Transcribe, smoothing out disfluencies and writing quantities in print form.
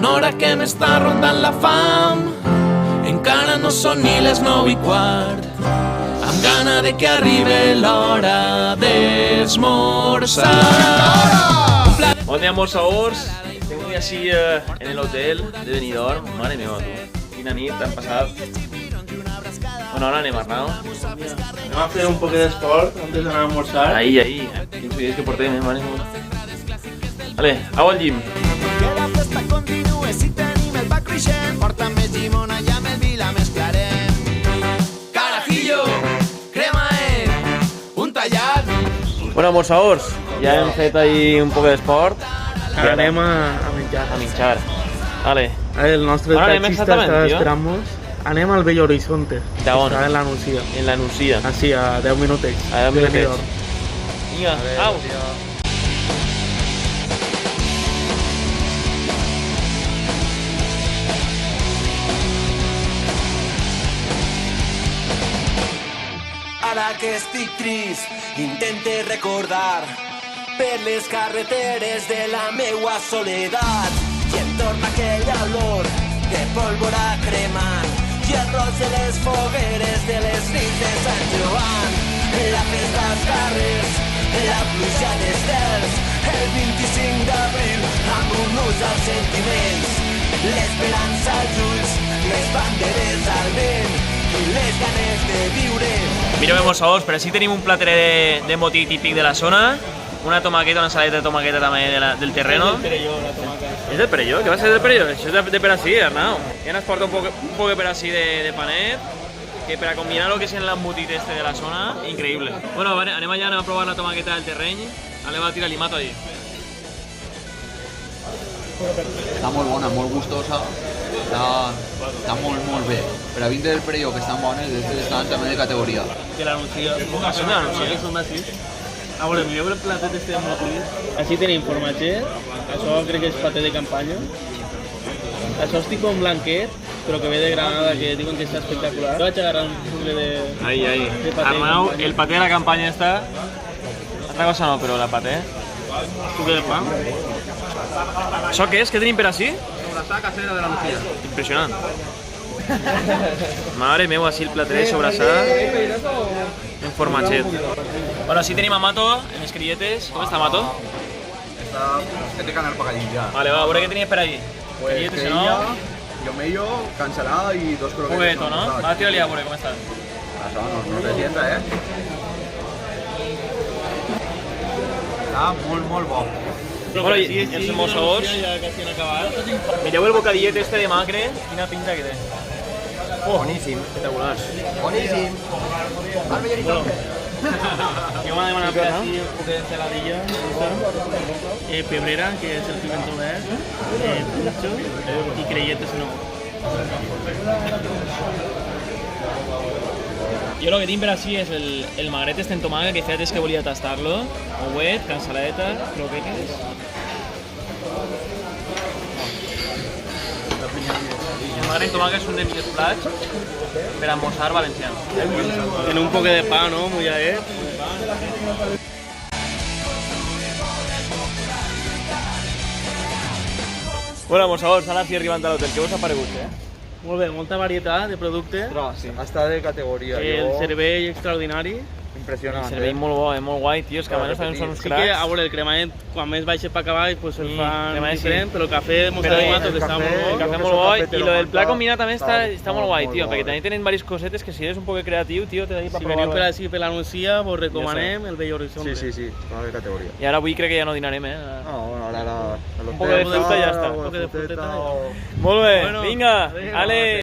una hora que m'està rondant la fam. Encara no són ni les 9:15, amb gana de que arribi l'hora d'esmorzar. Bon dia, amorçadors. Estem un dia així en el hotel de Benidorm. Mare meva, tu. Quina nit t'han passat. Bueno, ahora anem, Arnau. Anem a fer un poc d'esport antes d'anar a almorzar. Ahí. Quins dies que portem, mare meva. Vale, au al gym. Que la festa continue si tenim el pa creixent. Porta'm més llimona i amb el vi la mesclarem. Carajillo, cremaet, un tallat. Bueno, amorçadors, ja hem fet ahí un poc d'esport. Ara anem a menjar. A mitjar. Vale. El nostre Ara anem taxista exactament, està tio. esperant-nos. Anem al Bell Horizonte. De on? Està en la Nucia. En la Nucia. Així, a 10 minutets. A 10 de minutets. Benidorm. Vinga, au. Ara que estic trist, intente recordar per les carreteres de la meua soledat i em torna aquella olor de pólvora cremant i el roig de les fogueres de les nits de Sant Joan. La festa als carrers, la pluja d'estels, el 25 d'abril amb un nus als sentiments, l'esperança als ulls, les banderes al vent i les ganes de viure. Mireu, amorçadors, per així tenim un plater de motí típic de la zona. Una tomaqueta, una ensalada de tomaqueta també del terreno. És del Perelló? Què va ser del Perelló? Això és de per així, Arnau. Ja ens porta un poc per així de panet, que per a combinar lo que és l'embotit este de la zona, increïble. Bueno, vale, anem allà, anem a provar la tomaqueta del terreny. Anem a tirar limato allí. Està molt bona, molt gustosa, està molt bé. Per a vindre del Perelló, que estan bones, estan també de categoria. Que l'anuncia. Són de l'Anuncia. Que són d'ací. A veure, mireu el platet este de motolit. Així tenim formatget, això crec que és paté de campanya. Això és tipus un blanquet, però que ve de Granada, que diuen que està espectacular. Jo vaig agarrar un sucle de... Ahí. de paté de Arnau, campanya. el paté de la campanya està... Altra cosa no, però la paté... Sucle de pa. Això què és? Què tenim per així? Sobrassada casera de la Lucía. Impressionant. Madre meva, així el plater sobrassat en formatget. Bueno, així tenim a Mato, en les crilletes. Com està, Mato? Està que té canal pacadilla. Vale, va, a veure què tenies per allí. Crilletes, si no... Yomello, cansalada y dos croquetas. Jugueto, no? Va, tira-li a veure com està. Això no se sienta, Està molt bo. Bueno, i els embossadors. Ja quasi han acabat. Mireu el bocadillet este de macre, quina pinta que té. Boníssim. Espectacular. Boníssim. Jo m'ha demanat per aquí un poc d'ensaladilla, pebrera, que és el pimentó verd, pincho i creietes no. Jo el que tinc per així és el magret este en tomaca, que feia temps que volia tastar-lo. Ouet, cansaladeta, croquetes. El magret en tomaca és un dels millors plats per a almorzar valencians. En un poc de pa, no? Mulladet. Bueno, almorzadors, ara sí arribant a l'hotel. Què us ha paregut, Molt bé, molta varietat de productes. Sí. Està de categoria. El servei extraordinari. Impressionant. El servei molt bo, molt guai, tio. És que a més també són uns Sí que, a cracs. veure, el cremaet, quan més baixa per cavall, pues el Sí, fan cremaet sí. diferent, però el cafè de Però Montserrat el que està cafè- molt El bo. cafè que molt soc bo i cafetero lo del plat manta, combinat també està molt guai, tio, bo. perquè també tenen diverses cosetes que si eres un poc creatiu, tio, te da per Si veniu per provar. així per l'Anuncia, vos recomanem el Bell Horizonte. Sí. Està de categoria. I ara avui crec que ja no dinarem, No, bueno, ara Un poc de fruta i ja està. Un poc de fruteta. Molt bé, Bueno, vinga, adéu. ale!